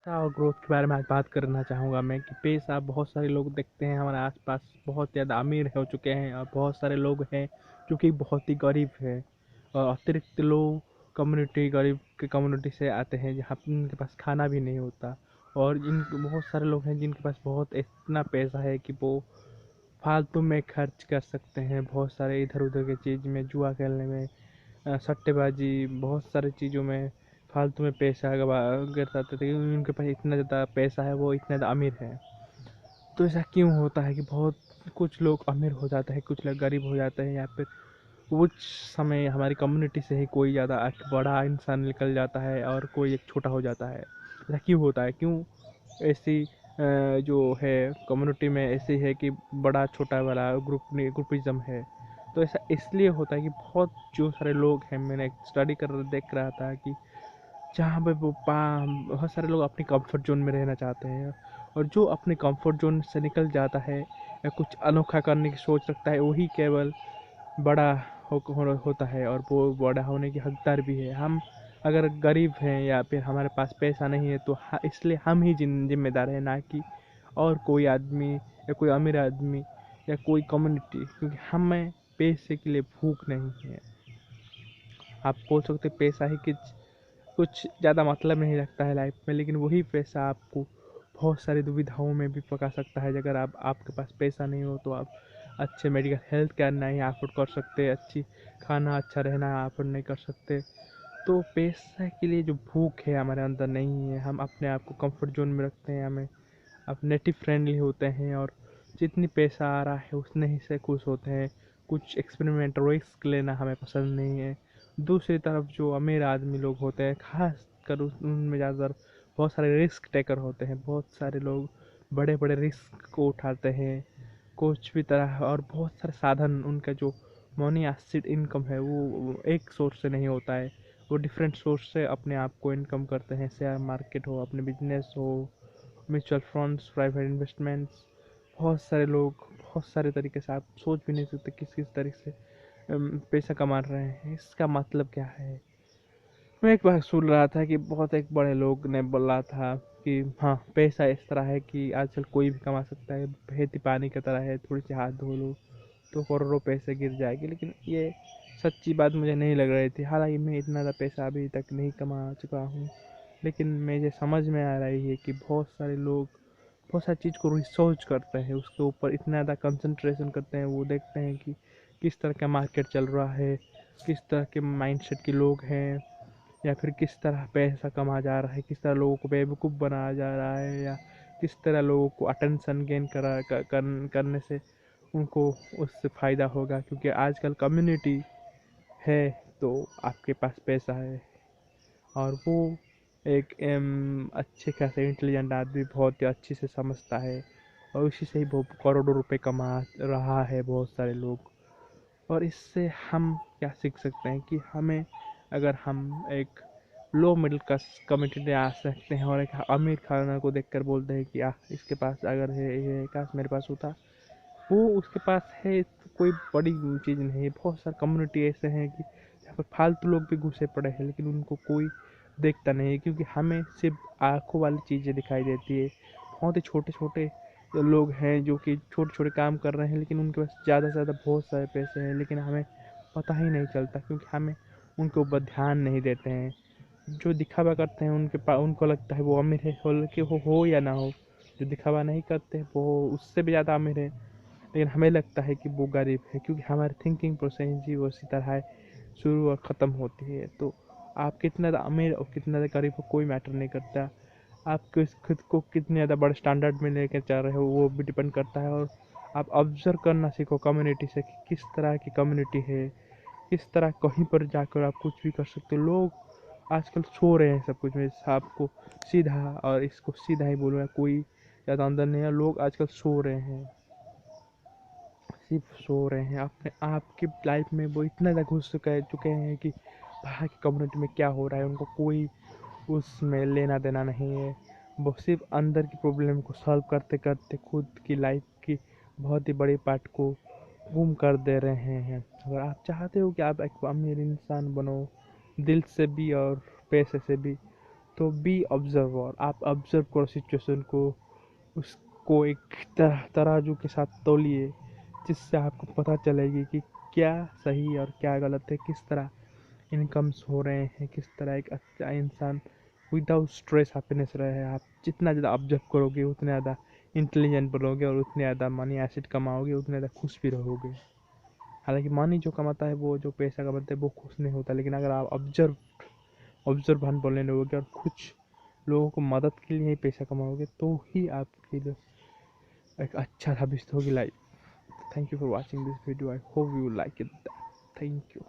पैसा और ग्रोथ के बारे में आज बात करना चाहूँगा मैं कि पैसा बहुत सारे लोग देखते हैं हमारे आसपास बहुत ज़्यादा अमीर हो चुके हैं और बहुत सारे लोग हैं जो कि बहुत ही गरीब है। और अतिरिक्त लोग कम्युनिटी गरीब के कम्युनिटी से आते हैं जहाँ पे उनके पास खाना भी नहीं होता। और जिन बहुत सारे लोग हैं जिनके पास बहुत इतना पैसा है कि वो फालतू में खर्च कर सकते हैं बहुत सारे इधर उधर के चीज़ में, जुआ खेलने में, सट्टेबाजी, बहुत सारी चीज़ों में फालतू में पैसा गवा गिर जाते थे क्योंकि उनके पास इतना ज़्यादा पैसा है, वो इतना ज़्यादा अमीर है। तो ऐसा क्यों होता है कि बहुत कुछ लोग अमीर हो जाते हैं, कुछ लोग गरीब हो जाते हैं, या फिर कुछ समय हमारी कम्युनिटी से ही कोई ज़्यादा एक बड़ा इंसान निकल जाता है और कोई एक छोटा हो जाता है। ऐसा क्यों होता है, क्यों ऐसी जो है कम्युनिटी में ऐसी है कि बड़ा छोटा वाला ग्रुपिज्म है। तो ऐसा इसलिए होता है कि बहुत जो सारे लोग हैं, मैंने स्टडी कर देख रहा था कि जहाँ पे वो बहुत सारे लोग अपनी कंफर्ट जोन में रहना चाहते हैं, और जो अपने कंफर्ट जोन से निकल जाता है या कुछ अनोखा करने की सोच रखता है वही केवल बड़ा होता है, और वो बड़ा होने की हकदार भी है। हम अगर गरीब हैं या फिर हमारे पास पैसा नहीं है तो इसलिए हम ही जिम्मेदार हैं, ना कि और कोई आदमी या कोई अमीर आदमी या कोई कम्युनिटी, क्योंकि हमें पैसे के लिए भूख नहीं है। आप बोल सकते पैसा ही कुछ ज़्यादा मतलब नहीं रखता है लाइफ में, लेकिन वही पैसा आपको बहुत सारी दुविधाओं में भी पका सकता है। अगर आपके पास पैसा नहीं हो तो आप अच्छे मेडिकल हेल्थ केयर नहीं अफोर्ड कर सकते, अच्छी खाना अच्छा रहना अफोर्ड नहीं कर सकते। तो पैसा के लिए जो भूख है हमारे अंदर नहीं है, हम अपने आप को कंफर्ट जोन में रखते हैं, हमें अपने नेटिव फ्रेंडली होते हैं, और जितनी पैसा आ रहा है उतने ही से खुश होते हैं। कुछ एक्सपेरिमेंट रिस्क लेना हमें पसंद नहीं है। दूसरी तरफ जो अमीर आदमी लोग होते हैं, खास कर उनमें ज़्यादातर बहुत सारे रिस्क टेकर होते हैं। बहुत सारे लोग बड़े बड़े रिस्क को उठाते हैं कुछ भी तरह, और बहुत सारे साधन उनका जो मनी एसिड इनकम है वो एक सोर्स से नहीं होता है, वो डिफरेंट सोर्स से अपने आप को इनकम करते हैं। शेयर मार्केट हो, अपने बिजनेस हो, म्यूचुअल फंड्स, प्राइवेट इन्वेस्टमेंट्स। बहुत सारे लोग बहुत सारे तरीके से, आप सोच भी नहीं सकते किस किस तरीके से पैसा कमा रहे हैं। इसका मतलब क्या है? मैं एक बार सुन रहा था कि बहुत एक बड़े लोग ने बोला था कि हाँ, पैसा इस तरह है कि आजकल कोई भी कमा सकता है, बहती पानी की तरह है, थोड़ी सी हाथ धो लो तो करोड़ों पैसे गिर जाएगी। लेकिन ये सच्ची बात मुझे नहीं लग रही थी, हालांकि मैं इतना ज़्यादा पैसा अभी तक नहीं कमा चुका हूँ। लेकिन मुझे समझ में आ रही है कि बहुत सारे लोग बहुत सारी चीज़ को रिसर्च करते हैं, उसके ऊपर इतना ज़्यादा कंसंट्रेशन करते हैं, वो देखते हैं कि किस तरह का मार्केट चल रहा है, किस तरह के माइंडसेट के लोग हैं, या फिर किस तरह पैसा कमा जा रहा है, किस तरह लोगों को बेवकूफ़ बनाया जा रहा है, या किस तरह लोगों को अटेंशन गेन करने से उनको उससे फ़ायदा होगा। क्योंकि आजकल कम्युनिटी है तो आपके पास पैसा है, और वो एक अच्छे खासे इंटेलिजेंट आदमी बहुत ही अच्छे से समझता है, और उसी से ही वो करोड़ों रुपए कमा रहा है बहुत सारे लोग। और इससे हम क्या सीख सकते हैं कि हमें, अगर हम एक लो मिडिल क्लास कम्युनिटी में आ सकते हैं और एक अमीर खाना को देखकर बोलते हैं कि इसके पास अगर है ये काश मेरे पास होता, वो उसके पास है तो कोई बड़ी चीज़ नहीं है। बहुत सारे कम्युनिटी ऐसे हैं कि जहाँ पर फालतू लोग भी घुसे पड़े हैं, लेकिन उनको कोई देखता नहीं है, क्योंकि हमें सिर्फ आंखों वाली चीज़ें दिखाई देती है। बहुत ही छोटे छोटे लोग हैं जो कि छोटे छोटे काम कर रहे हैं, लेकिन उनके पास ज़्यादा से ज़्यादा बहुत सारे पैसे हैं, लेकिन हमें पता ही नहीं चलता क्योंकि हमें उनके ऊपर ध्यान नहीं देते हैं। जो दिखावा करते हैं उनके पास, उनको लगता है वो अमीर है, कि हो या ना हो। जो दिखावा नहीं करते वो उससे भी ज़्यादा अमीर है, लेकिन हमें लगता है कि वो गरीब है, क्योंकि हमारी थिंकिंग प्रोसेस ही उसी तरह है, शुरू और ख़त्म होती है। तो आप कितना ज़्यादा अमीर और कितना ज़्यादा गरीब हो कोई मैटर नहीं करता। आप खुद को कितने ज़्यादा बड़े स्टैंडर्ड में लेकर चल रहे हो वो भी डिपेंड करता है। और आप ऑब्जर्व करना सीखो कम्युनिटी से कि किस तरह की कम्युनिटी है, किस तरह कहीं पर जाकर आप कुछ भी कर सकते हो। लोग आजकल सो रहे हैं सब कुछ में, आपको सीधा, और इसको सीधा ही बोलूँगा, कोई ज़्यादा अंदर नहीं है। लोग आजकल सो रहे हैं, सिर्फ सो रहे हैं अपने आप की लाइफ में। वो इतना ज़्यादा घुस चुके हैं कि बाहर की कम्युनिटी में क्या हो रहा है उनको कोई उसमें लेना देना नहीं है। वो सिर्फ अंदर की प्रॉब्लम को सॉल्व करते करते खुद की लाइफ की बहुत ही बड़ी पार्ट को गुम कर दे रहे हैं। अगर आप चाहते हो कि आप एक अमीर इंसान बनो दिल से भी और पैसे से भी, तो बी ऑब्जर्वर, आप ऑब्जर्व करो सिचुएशन को, उसको एक तराजू के साथ तौलिए, जिससे आपको पता चलेगी कि क्या सही और क्या गलत है, किस तरह इनकम्स हो रहे हैं, किस तरह एक अच्छा इंसान विदाउट स्ट्रेस हैप्पीनेस रहे। आप जितना ज़्यादा ऑब्जर्व करोगे उतना ज़्यादा इंटेलिजेंट बनोगे और उतने ज़्यादा मनी एसेट कमाओगे, उतने ज़्यादा खुश भी रहोगे। हालांकि मनी जो कमाता है, वो जो पैसा कमाता है वो खुश नहीं होता, लेकिन अगर आप ऑब्जर्व बोलने लगोगे और कुछ लोगों को मदद के लिए ही पैसा कमाओगे, तो ही आपके लिए एक अच्छा साबित होगी life. Thank you for watching this video, I hope you like it. Thank you.